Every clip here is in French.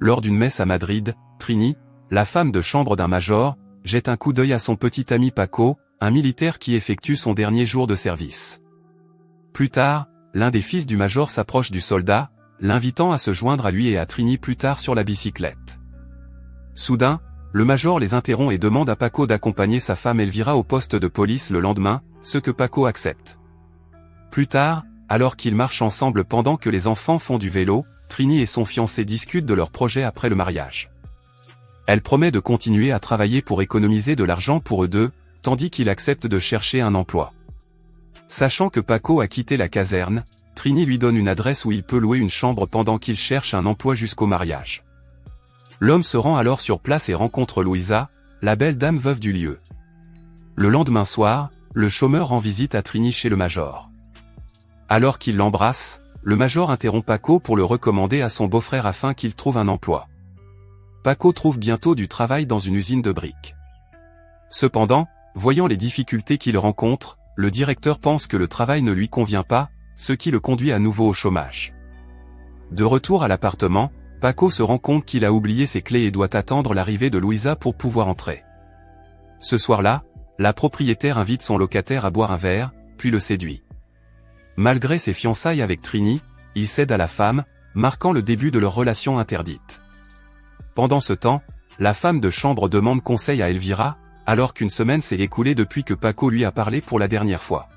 Lors d'une messe à Madrid, Trini, la femme de chambre d'un major, jette un coup d'œil à son petit ami Paco, un militaire qui effectue son dernier jour de service. Plus tard, l'un des fils du major s'approche du soldat, l'invitant à se joindre à lui et à Trini plus tard sur la bicyclette. Soudain, le major les interrompt et demande à Paco d'accompagner sa femme Elvira au poste de police le lendemain, ce que Paco accepte. Plus tard, alors qu'ils marchent ensemble pendant que les enfants font du vélo, Trini et son fiancé discutent de leur projet après le mariage. Elle promet de continuer à travailler pour économiser de l'argent pour eux deux, tandis qu'il accepte de chercher un emploi. Sachant que Paco a quitté la caserne, Trini lui donne une adresse où il peut louer une chambre pendant qu'il cherche un emploi jusqu'au mariage. L'homme se rend alors sur place et rencontre Louisa, la belle dame veuve du lieu. Le lendemain soir, le chômeur rend visite à Trini chez le major. Alors qu'il l'embrasse, le major interrompt Paco pour le recommander à son beau-frère afin qu'il trouve un emploi. Paco trouve bientôt du travail dans une usine de briques. Cependant, voyant les difficultés qu'il rencontre, le directeur pense que le travail ne lui convient pas, ce qui le conduit à nouveau au chômage. De retour à l'appartement, Paco se rend compte qu'il a oublié ses clés et doit attendre l'arrivée de Louisa pour pouvoir entrer. Ce soir-là, la propriétaire invite son locataire à boire un verre, puis le séduit. Malgré ses fiançailles avec Trini, il cède à la femme, marquant le début de leur relation interdite. Pendant ce temps, la femme de chambre demande conseil à Elvira, alors qu'une semaine s'est écoulée depuis que Paco lui a parlé pour la dernière fois.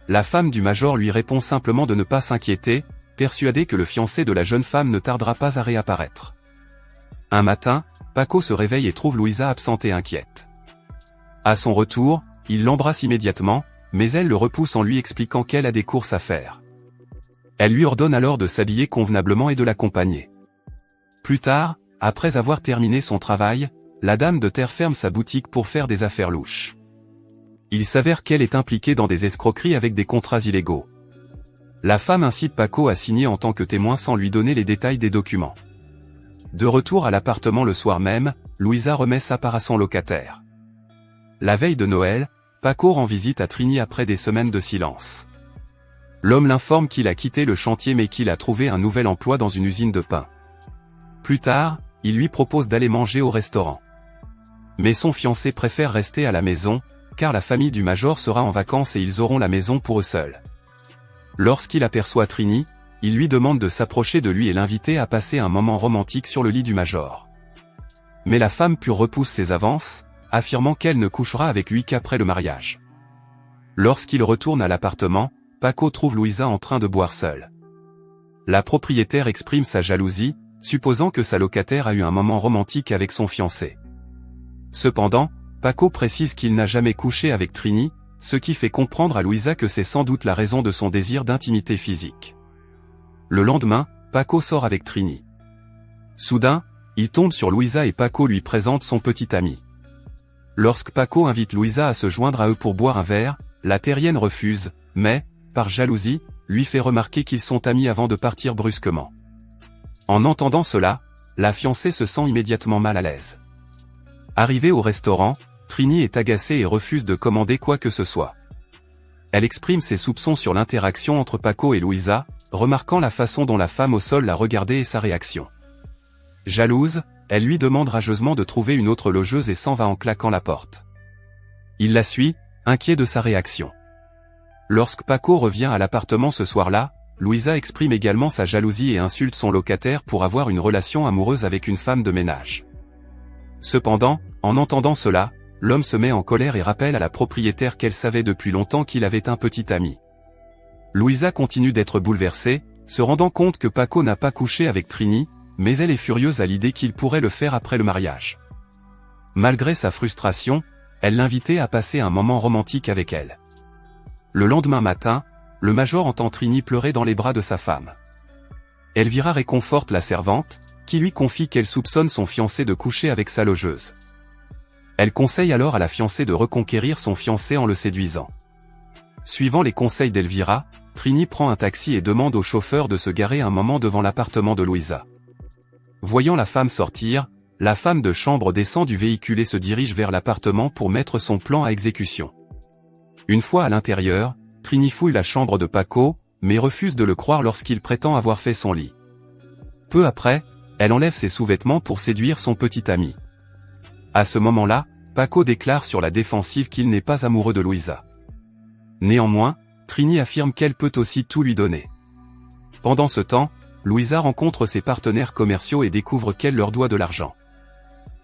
La femme du major lui répond simplement de ne pas s'inquiéter, persuadée que le fiancé de la jeune femme ne tardera pas à réapparaître. Un matin, Paco se réveille et trouve Louisa absente et inquiète. À son retour, il l'embrasse immédiatement, mais elle le repousse en lui expliquant qu'elle a des courses à faire. Elle lui ordonne alors de s'habiller convenablement et de l'accompagner. Plus tard, après avoir terminé son travail, la dame de terre ferme sa boutique pour faire des affaires louches. Il s'avère qu'elle est impliquée dans des escroqueries avec des contrats illégaux. La femme incite Paco à signer en tant que témoin sans lui donner les détails des documents. De retour à l'appartement le soir même, Louisa remet sa part à son locataire. La veille de Noël, Paco rend visite à Trini après des semaines de silence. L'homme l'informe qu'il a quitté le chantier mais qu'il a trouvé un nouvel emploi dans une usine de pain. Plus tard, il lui propose d'aller manger au restaurant. Mais son fiancé préfère rester à la maison, car la famille du major sera en vacances et ils auront la maison pour eux seuls. Lorsqu'il aperçoit Trini, il lui demande de s'approcher de lui et l'inviter à passer un moment romantique sur le lit du major. Mais la femme pure repousse ses avances, affirmant qu'elle ne couchera avec lui qu'après le mariage. Lorsqu'il retourne à l'appartement, Paco trouve Louisa en train de boire seule. La propriétaire exprime sa jalousie, supposant que sa locataire a eu un moment romantique avec son fiancé. Cependant, Paco précise qu'il n'a jamais couché avec Trini, ce qui fait comprendre à Louisa que c'est sans doute la raison de son désir d'intimité physique. Le lendemain, Paco sort avec Trini. Soudain, il tombe sur Louisa et Paco lui présente son petit ami. Lorsque Paco invite Louisa à se joindre à eux pour boire un verre, la terrienne refuse, mais, par jalousie, lui fait remarquer qu'ils sont amis avant de partir brusquement. En entendant cela, la fiancée se sent immédiatement mal à l'aise. Arrivée au restaurant, Trini est agacée et refuse de commander quoi que ce soit. Elle exprime ses soupçons sur l'interaction entre Paco et Louisa, remarquant la façon dont la femme au sol l'a regardée et sa réaction. Jalouse, elle lui demande rageusement de trouver une autre logeuse et s'en va en claquant la porte. Il la suit, inquiet de sa réaction. Lorsque Paco revient à l'appartement ce soir-là, Louisa exprime également sa jalousie et insulte son locataire pour avoir une relation amoureuse avec une femme de ménage. Cependant, en entendant cela, l'homme se met en colère et rappelle à la propriétaire qu'elle savait depuis longtemps qu'il avait un petit ami. Louisa continue d'être bouleversée, se rendant compte que Paco n'a pas couché avec Trini, mais elle est furieuse à l'idée qu'il pourrait le faire après le mariage. Malgré sa frustration, elle l'invitait à passer un moment romantique avec elle. Le lendemain matin, le major entend Trini pleurer dans les bras de sa femme. Elvira réconforte la servante, qui lui confie qu'elle soupçonne son fiancé de coucher avec sa logeuse. Elle conseille alors à la fiancée de reconquérir son fiancé en le séduisant. Suivant les conseils d'Elvira, Trini prend un taxi et demande au chauffeur de se garer un moment devant l'appartement de Louisa. Voyant la femme sortir, la femme de chambre descend du véhicule et se dirige vers l'appartement pour mettre son plan à exécution. Une fois à l'intérieur, Trini fouille la chambre de Paco, mais refuse de le croire lorsqu'il prétend avoir fait son lit. Peu après, elle enlève ses sous-vêtements pour séduire son petit ami. À ce moment-là, Paco déclare sur la défensive qu'il n'est pas amoureux de Louisa. Néanmoins, Trini affirme qu'elle peut aussi tout lui donner. Pendant ce temps, Louisa rencontre ses partenaires commerciaux et découvre qu'elle leur doit de l'argent.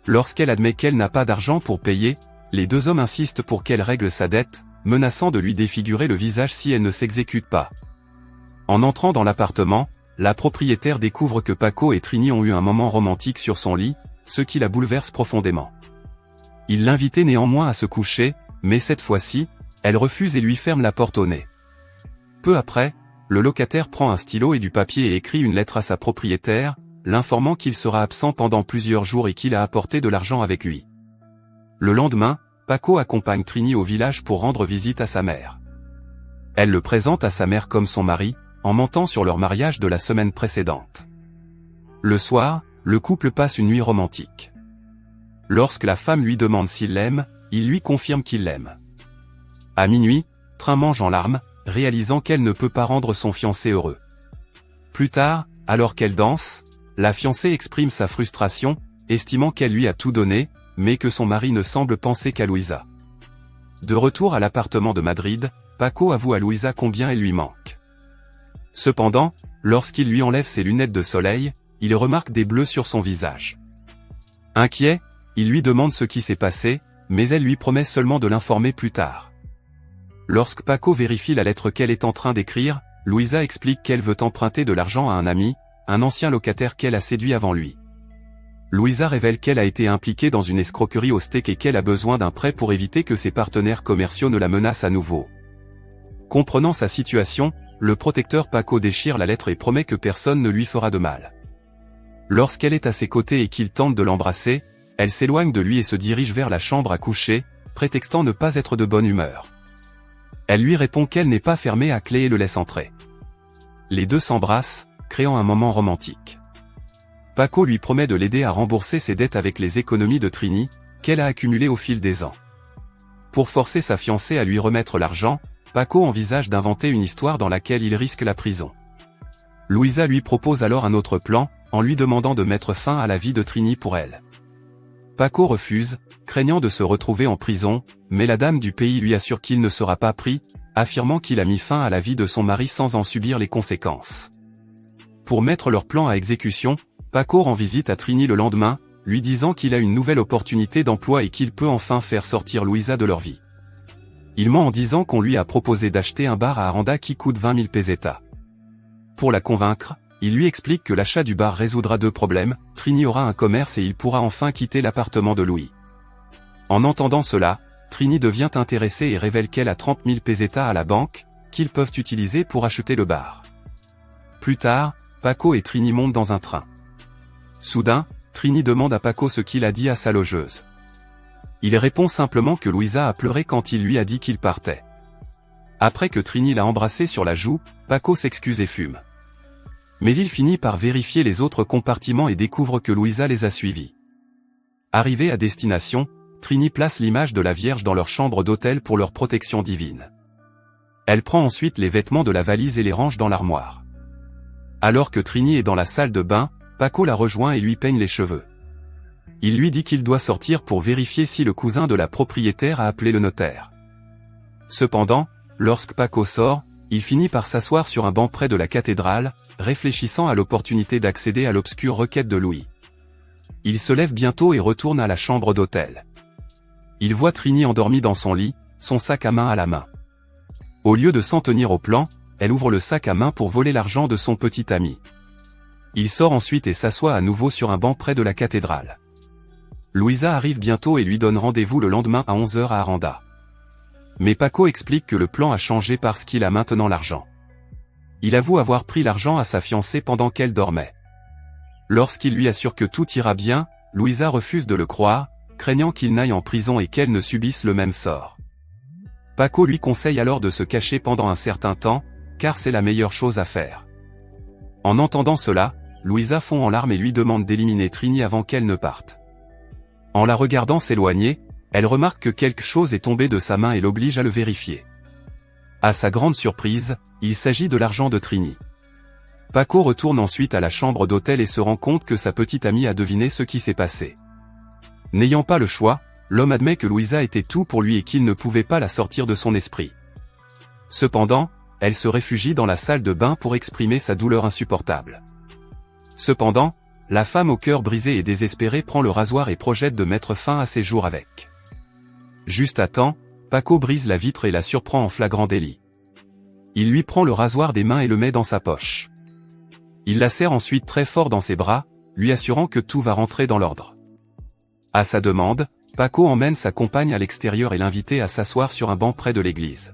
Lorsqu'elle admet qu'elle n'a pas d'argent pour payer, les deux hommes insistent pour qu'elle règle sa dette, menaçant de lui défigurer le visage si elle ne s'exécute pas. En entrant dans l'appartement, la propriétaire découvre que Paco et Trini ont eu un moment romantique sur son lit, ce qui la bouleverse profondément. Il l'invitait néanmoins à se coucher, mais cette fois-ci, elle refuse et lui ferme la porte au nez. Peu après, le locataire prend un stylo et du papier et écrit une lettre à sa propriétaire, l'informant qu'il sera absent pendant plusieurs jours et qu'il a apporté de l'argent avec lui. Le lendemain, Paco accompagne Trini au village pour rendre visite à sa mère. Elle le présente à sa mère comme son mari, en mentant sur leur mariage de la semaine précédente. Le soir, le couple passe une nuit romantique. Lorsque la femme lui demande s'il l'aime, il lui confirme qu'il l'aime. À minuit, Trin mange en larmes, réalisant qu'elle ne peut pas rendre son fiancé heureux. Plus tard, alors qu'elle danse, la fiancée exprime sa frustration, estimant qu'elle lui a tout donné, mais que son mari ne semble penser qu'à Louisa. De retour à l'appartement de Madrid, Paco avoue à Louisa combien elle lui manque. Cependant, lorsqu'il lui enlève ses lunettes de soleil, il remarque des bleus sur son visage. Inquiet, il lui demande ce qui s'est passé, mais elle lui promet seulement de l'informer plus tard. Lorsque Paco vérifie la lettre qu'elle est en train d'écrire, Louisa explique qu'elle veut emprunter de l'argent à un ami, un ancien locataire qu'elle a séduit avant lui. Louisa révèle qu'elle a été impliquée dans une escroquerie au steak et qu'elle a besoin d'un prêt pour éviter que ses partenaires commerciaux ne la menacent à nouveau. Comprenant sa situation, le protecteur Paco déchire la lettre et promet que personne ne lui fera de mal. Lorsqu'elle est à ses côtés et qu'il tente de l'embrasser, elle s'éloigne de lui et se dirige vers la chambre à coucher, prétextant ne pas être de bonne humeur. Elle lui répond qu'elle n'est pas fermée à clé et le laisse entrer. Les deux s'embrassent, créant un moment romantique. Paco lui promet de l'aider à rembourser ses dettes avec les économies de Trini, qu'elle a accumulées au fil des ans. Pour forcer sa fiancée à lui remettre l'argent, Paco envisage d'inventer une histoire dans laquelle il risque la prison. Louisa lui propose alors un autre plan, en lui demandant de mettre fin à la vie de Trini pour elle. Paco refuse, craignant de se retrouver en prison, mais la dame du pays lui assure qu'il ne sera pas pris, affirmant qu'il a mis fin à la vie de son mari sans en subir les conséquences. Pour mettre leur plan à exécution, Paco rend visite à Trini le lendemain, lui disant qu'il a une nouvelle opportunité d'emploi et qu'il peut enfin faire sortir Louisa de leur vie. Il ment en disant qu'on lui a proposé d'acheter un bar à Aranda qui coûte 20 000 pesetas. Pour la convaincre, il lui explique que l'achat du bar résoudra deux problèmes, Trini aura un commerce et il pourra enfin quitter l'appartement de Louis. En entendant cela, Trini devient intéressée et révèle qu'elle a 30 000 pesetas à la banque, qu'ils peuvent utiliser pour acheter le bar. Plus tard, Paco et Trini montent dans un train. Soudain, Trini demande à Paco ce qu'il a dit à sa logeuse. Il répond simplement que Louisa a pleuré quand il lui a dit qu'il partait. Après que Trini l'a embrassé sur la joue, Paco s'excuse et fume. Mais il finit par vérifier les autres compartiments et découvre que Louisa les a suivis. Arrivée à destination, Trini place l'image de la Vierge dans leur chambre d'hôtel pour leur protection divine. Elle prend ensuite les vêtements de la valise et les range dans l'armoire. Alors que Trini est dans la salle de bain, Paco la rejoint et lui peigne les cheveux. Il lui dit qu'il doit sortir pour vérifier si le cousin de la propriétaire a appelé le notaire. Cependant, lorsque Paco sort, il finit par s'asseoir sur un banc près de la cathédrale, réfléchissant à l'opportunité d'accéder à l'obscure requête de Louis. Il se lève bientôt et retourne à la chambre d'hôtel. Il voit Trini endormie dans son lit, son sac à main à la main. Au lieu de s'en tenir au plan, elle ouvre le sac à main pour voler l'argent de son petit ami. Il sort ensuite et s'assoit à nouveau sur un banc près de la cathédrale. Louisa arrive bientôt et lui donne rendez-vous le lendemain à 11 h à Aranda. Mais Paco explique que le plan a changé parce qu'il a maintenant l'argent. Il avoue avoir pris l'argent à sa fiancée pendant qu'elle dormait. Lorsqu'il lui assure que tout ira bien, Louisa refuse de le croire, craignant qu'il n'aille en prison et qu'elle ne subisse le même sort. Paco lui conseille alors de se cacher pendant un certain temps, car c'est la meilleure chose à faire. En entendant cela, Louisa fond en larmes et lui demande d'éliminer Trini avant qu'elle ne parte. En la regardant s'éloigner, elle remarque que quelque chose est tombé de sa main et l'oblige à le vérifier. À sa grande surprise, il s'agit de l'argent de Trini. Paco retourne ensuite à la chambre d'hôtel et se rend compte que sa petite amie a deviné ce qui s'est passé. N'ayant pas le choix, l'homme admet que Louisa était tout pour lui et qu'il ne pouvait pas la sortir de son esprit. Cependant, elle se réfugie dans la salle de bain pour exprimer sa douleur insupportable. Cependant, la femme au cœur brisé et désespérée prend le rasoir et projette de mettre fin à ses jours avec. Juste à temps, Paco brise la vitre et la surprend en flagrant délit. Il lui prend le rasoir des mains et le met dans sa poche. Il la serre ensuite très fort dans ses bras, lui assurant que tout va rentrer dans l'ordre. À sa demande, Paco emmène sa compagne à l'extérieur et l'invite à s'asseoir sur un banc près de l'église.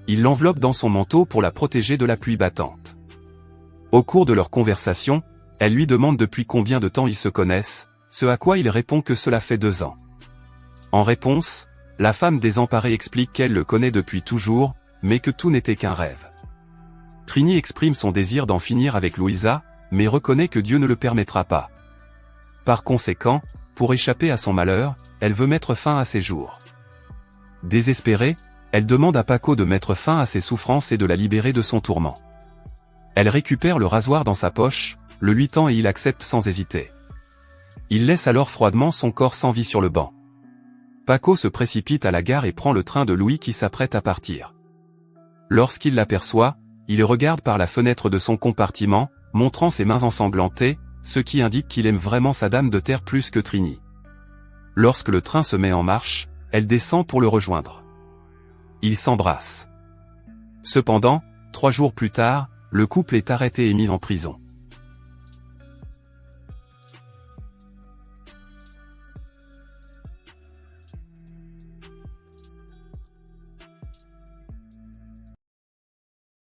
Il l'enveloppe dans son manteau pour la protéger de la pluie battante. Au cours de leur conversation, elle lui demande depuis combien de temps ils se connaissent, ce à quoi il répond que cela fait 2 ans. En réponse, la femme désemparée explique qu'elle le connaît depuis toujours, mais que tout n'était qu'un rêve. Trini exprime son désir d'en finir avec Louisa, mais reconnaît que Dieu ne le permettra pas. Par conséquent, pour échapper à son malheur, elle veut mettre fin à ses jours. Désespérée, elle demande à Paco de mettre fin à ses souffrances et de la libérer de son tourment. Elle récupère le rasoir dans sa poche, le lui tend et il accepte sans hésiter. Il laisse alors froidement son corps sans vie sur le banc. Paco se précipite à la gare et prend le train de Louis qui s'apprête à partir. Lorsqu'il l'aperçoit, il regarde par la fenêtre de son compartiment, montrant ses mains ensanglantées, ce qui indique qu'il aime vraiment sa dame de terre plus que Trini. Lorsque le train se met en marche, elle descend pour le rejoindre. Ils s'embrassent. Cependant, 3 jours plus tard, le couple est arrêté et mis en prison.